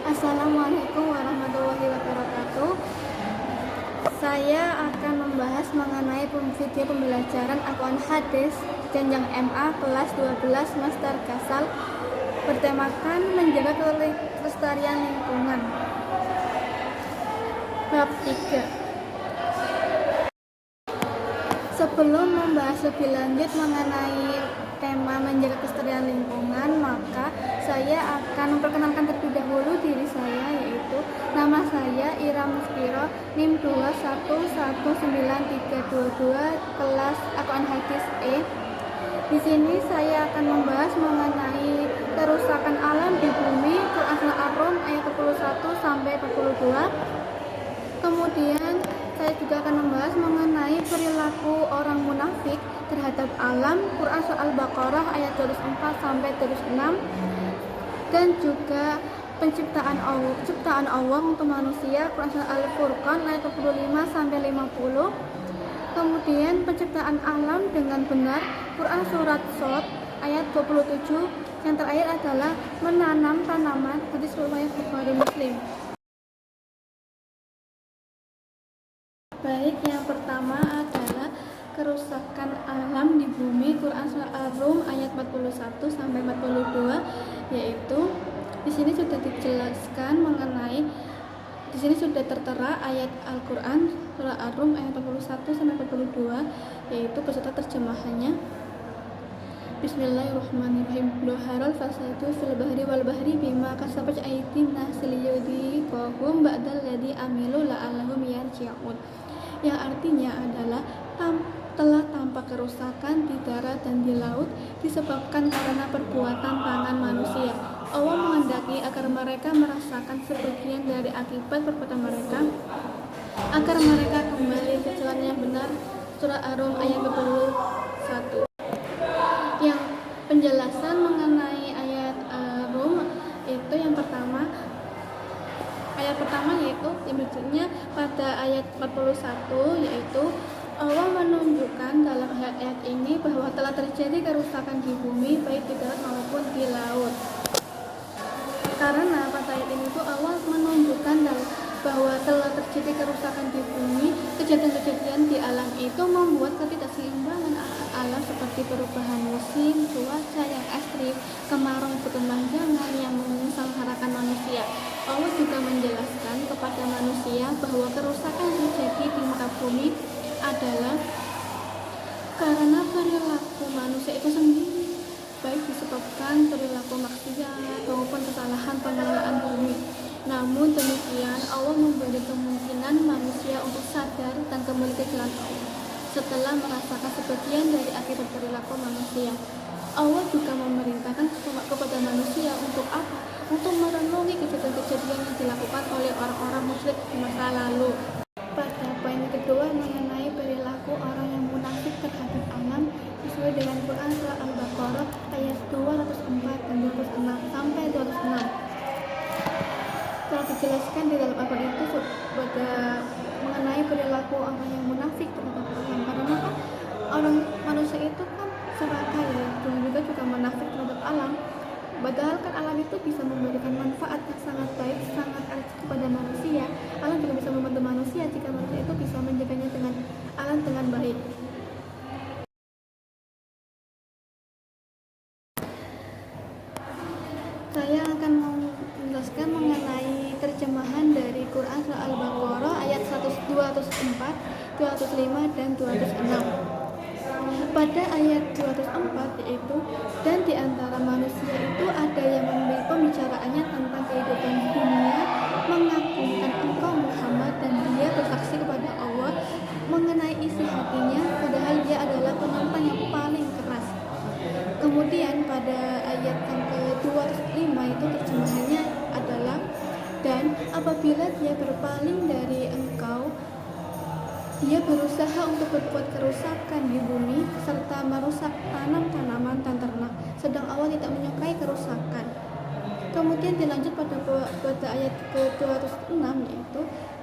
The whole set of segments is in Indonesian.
Assalamualaikum warahmatullahi wabarakatuh. Saya akan membahas mengenai video pembelajaran Al-Quran Hadis jenjang MA kelas 12 Master Gasal bertemakan menjaga kelestarian lingkungan. Bab 3. Sebelum membahas lebih lanjut mengenai tema menjaga kelestarian lingkungan, maka saya akan memperkenalkan terlebih dahulu diri saya, yaitu nama saya Ira Muspiro, NIM 2119322, kelas Al-Quran Hadis E. Di sini saya akan membahas mengenai kerusakan alam di bumi, Quran Surah Ar-Rum ayat 41 sampai 42. Kemudian saya juga akan membahas mengenai perilaku orang munafik terhadap alam, Quran Surah Al-Baqarah ayat 204 sampai 206, dan juga penciptaan Allah untuk manusia, Quran Surah Al-Furqan ayat 25 sampai 50. Kemudian penciptaan alam dengan benar, Quran Surat Shad ayat 27. Yang terakhir adalah menanam tanaman, hadis riwayat Bukhari Muslim. Baik, yang pertama adalah kerusakan alam di bumi, Quran Surah Ar-Rum ayat 41 sampai 42, yaitu di sini sudah dijelaskan mengenai, di sini sudah tertera ayat Al-Quran Surah Ar-Rum ayat 41 sampai 42, yaitu beserta terjemahannya. Bismillahirrahmanirrahim. Doharal fasadu fil bahri wal bahri bima kasabat aydin nas liyudhiqahum ba'dal ladzi amilu la'allahum yarji'un. Yang artinya adalah telah tampak kerusakan di darat dan di laut disebabkan karena perbuatan tangan manusia. Allah menghendaki agar mereka merasakan sebagian dari akibat perbuatan mereka, agar mereka kembali ke jalan yang benar. Surah Ar-Rum ayat 21. Yang penjelasan mengenai ayat Ar-Rum itu yang pertama, ayat pertama yaitu berikutnya pada ayat 41, yaitu Allah menunjukkan dalam ayat ini bahwa telah terjadi kerusakan di bumi baik di darat maupun di laut. Karena pada ayat ini tuh Allah menunjukkan bahwa telah terjadi kerusakan di bumi, kejadian-kejadian di alam itu membuat ketidakseimbangan alam seperti perubahan musim, cuaca yang ekstrim, kemarau berkepanjangan yang menyengsarakan manusia. Allah juga menjelaskan kepada manusia bahwa kerusakan yang terjadi di muka bumi adalah karena perilaku manusia itu sendiri, baik disebabkan perilaku maksiat maupun kesalahan pengelolaan bumi. Namun demikian, Allah memberi kemungkinan manusia untuk sadar dan kembali ke jalan Allah setelah merasakan sebagian dari akibat perilaku manusia. Allah juga memerintahkan kepada manusia untuk apa? Untuk merenungi kejadian-kejadian yang dilakukan oleh orang-orang musyrik di masa lalu. Pada poin kedua mengenai perilaku orang yang munafik terhadap alam, sesuai dengan Quran Surah Al-Baqarah ayat 204 dan 206 sampai 206. Telah dijelaskan di dalam Al-Quran itu pada mengenai perilaku orang yang munafik terhadap alam. Karena kan orang manusia itu kan serakah ya, dan juga munafik terhadap alam. Padahal kan alam itu bisa memberikan manfaat yang sangat baik, sangat kepada manusia. Alam juga bisa membantu manusia jika manusia itu bisa menjaganya dengan alam dengan baik. Saya akan menjelaskan mengenai terjemahan dari Quran Surah Al-Baqarah ayat 204, 205 dan 206. Pada ayat 204 yaitu, dan di antara manusia itu ada yang pembicaraannya tentang kehidupan dunia, mengagungkan engkau Muhammad, dan dia bersaksi kepada Allah mengenai isi hatinya, padahal dia adalah penentang yang paling keras. Kemudian pada ayat yang ke-205 itu terjemahannya adalah, dan apabila dia berpaling dari engkau, dia berusaha untuk berbuat kerusakan di bumi serta merusak tanaman dan ternak, sedang Allah tidak menyukai kerusakan. Kemudian dilanjut pada ayat ke-206 yaitu,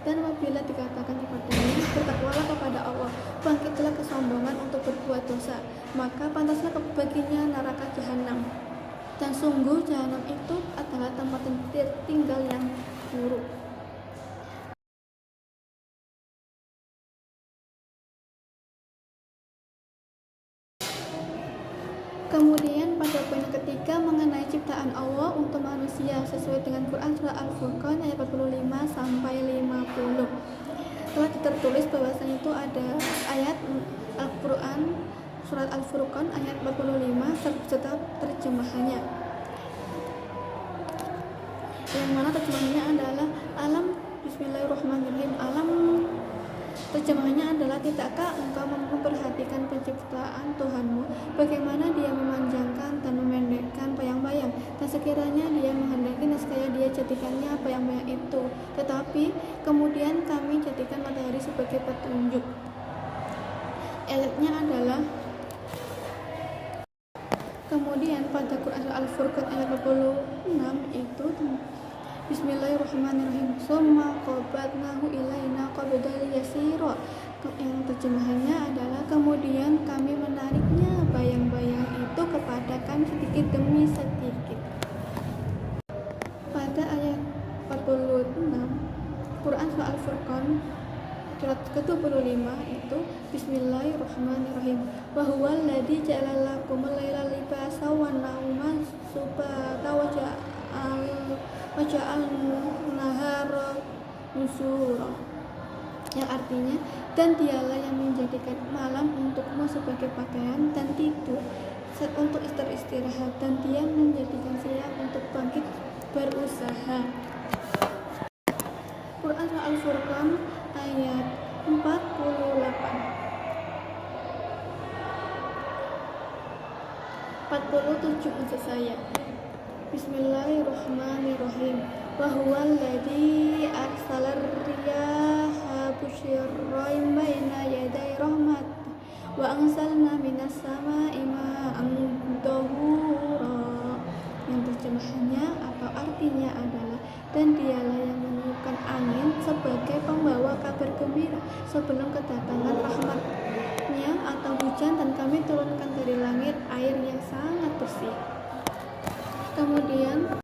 dan apabila dikatakan kepadanya, bertakwalah kepada Allah, bangkitlah kesombongan untuk berbuat dosa, maka pantaslah baginya neraka jahanam. Dan sungguh jahanam itu adalah tempat tinggal yang buruk. Kemudian pada poin ketiga mengenai ciptaan Allah untuk manusia sesuai dengan Quran surah Al-Furqan ayat 45 sampai 50. Telah tertulis bahwasanya itu ada ayat Al-Quran surat Al-Furqan ayat 45 serta terjemahannya. Yang mana terjemahannya adalah alam bismillahirrahmanirrahim alam. Terjemahannya adalah, tidakkah engkau memperhatikan penciptaan Tuhanmu, bagaimana dia memanjangkan dan memendekkan bayang-bayang, dan sekiranya dia menghendaki nescaya dia jadikannya bayang-bayang itu, tetapi kemudian kami jadikan matahari sebagai petunjuk. Ayatnya adalah, kemudian pada Quran Al-Furqan ayat 46 itu Bismillahirrahmanirrahim. Summa qabadnahu ilaina qabdan yasira. Yang terjemahannya adalah, kemudian kami menariknya bayang-bayang itu kepada kami sedikit demi sedikit. Pada ayat 46 Quran surah Al-Furqan surat ke-25 itu Bismillahirrahmanirrahim. Wa huwal ladzi ja'ala lakumul laila libasa wan nauma subata wa nahara nusura, yang artinya, dan dialah yang menjadikan malam untukmu sebagai pakaian dan tidur untuk istirahat, dan dia menjadikan siang untuk bangkit berusaha. Quran surah Al-Furqan ayat 47 maksud saya. Bismillahirrahmanirrahim. Wa huwal ladzi arsalar riyaha busyran baina yaday rahmat wa anzalna minas samaa'i ma'an tahura. Yang terjemahannya atau artinya adalah, dan dialah yang meniupkan angin sebagai pembawa kabar gembira sebelum kedatangan rahmatnya atau hujan, dan kami turunkan dari langit air yang sangat bersih. Kemudian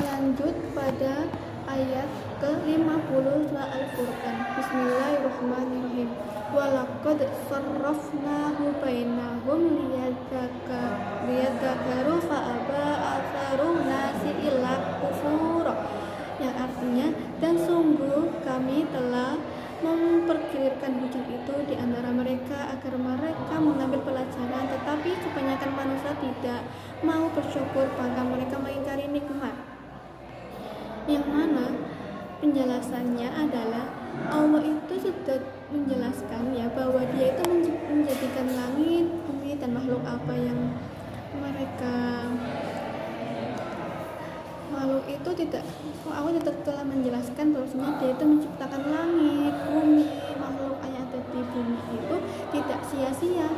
lanjut pada ayat ke-50 surah Al-Furqan. Bismillahirrahmanirrahim. Walaqad sarrafnahu bainahum liyadzakaru fa aba atsarun nasi illa kufur. Yang artinya, dan sungguh kami telah memperkirakan hujan itu di antara mereka agar mereka mengambil pelajaran, tetapi kebanyakan manusia tidak mau bersyukur, bahkan mereka mengingkari nikmat. Yang mana penjelasannya adalah, Allah itu sudah menjelaskan ya bahwa dia itu menjadikan langit, bumi, dan makhluk apa yang mereka makhluk itu tidak, Allah telah menjelaskan bahwasanya dia itu menciptakan langit, bumi, makhluk yang ada di bumi itu tidak sia-sia.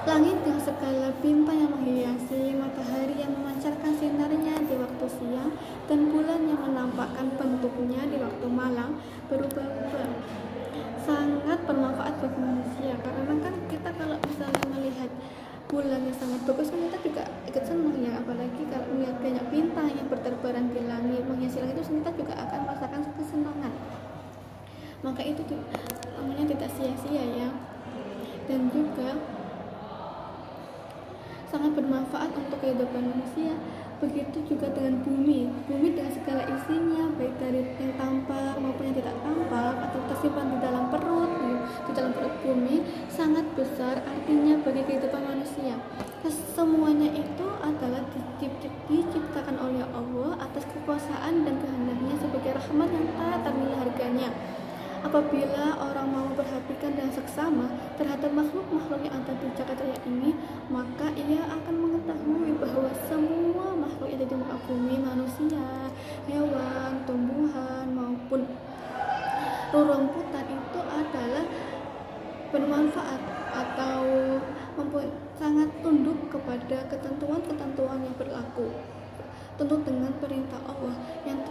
Langit dengan segala bintang yang menghiasi, matahari yang memancarkan sinarnya di waktu siang, dan bulan yang menampakkan bentuknya di waktu malam berubah-ubah, sangat bermanfaat bagi manusia. Karena kan kita kalau misalnya melihat bulan yang sangat bagus, kan kita juga ikut senang ya, apalagi kalau melihat banyak bintang yang berterbaran di langit menghiasi langit itu, kita juga akan merasakan kesenangan. Maka itu namanya tidak sia-sia ya, dan juga sangat bermanfaat untuk kehidupan manusia. Begitu juga dengan bumi dengan segala isinya, baik dari yang tampak maupun yang tidak tampak atau tersimpan di dalam perut bumi, sangat besar artinya bagi kehidupan manusia. Semuanya itu adalah diciptakan oleh Allah atas kekuasaan dan kehendaknya sebagai rahmat yang tak ternilai harganya. Apabila orang mau perhatikan dengan seksama terhadap makhluk-makhluk yang ada di jagat raya ini, maka ia akan mengetahui bahwa semua makhluk yang ada di muka bumi, manusia, hewan, tumbuhan, maupun rerumputan itu adalah bermanfaat atau sangat tunduk kepada ketentuan-ketentuan yang berlaku, tunduk dengan perintah Allah yang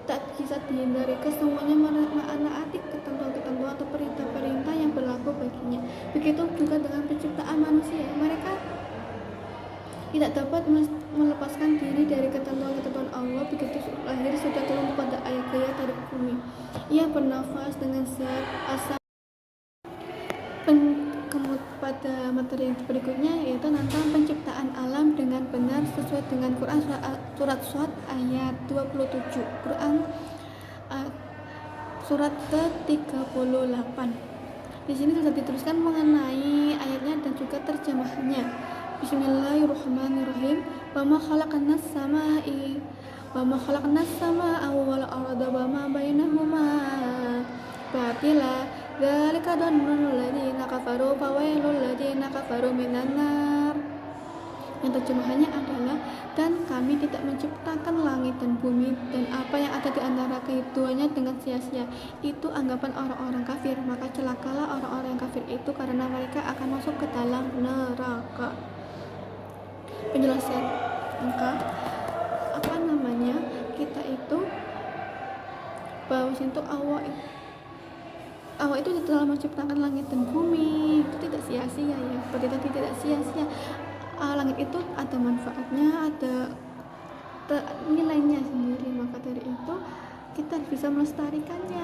tak bisa dihindari. Kesemuanya menaati ketentuan-ketentuan atau perintah-perintah yang berlaku baginya. Begitu juga dengan penciptaan manusia, mereka tidak dapat melepaskan diri dari ketentuan-ketentuan Allah. Begitu lahir sudah turun pada ayat gaya tarik bumi. Ia bernafas dengan zat asal pada materi berikutnya, yaitu tentang penciptaan alam dengan benar sesuai dengan Quran surat Shad ayat 27, Quran surat ke-38. Di sini sudah dituliskan mengenai ayatnya dan juga terjemahannya. Bismillahirrahmanirrahim. Wa ma khalaqnas samaa'a wal arda wa ma bainahuma batila dzalika dhannul ladzina kafaru fawailul ladzina kafaru minan nar. Yang terjemahannya adalah, dan kami tidak menciptakan langit dan bumi dan apa yang ada di antara keduanya dengan sia-sia. Itu anggapan orang-orang kafir, maka celakalah orang-orang yang kafir itu karena mereka akan masuk ke dalam neraka. Penjelasan, maka kita itu bahwa untuk Allah itu telah menciptakan langit dan bumi, itu tidak sia-sia ya, seperti tadi tidak sia-sia. Langit itu ada manfaatnya, ada nilainya sendiri, maka dari itu kita bisa melestarikannya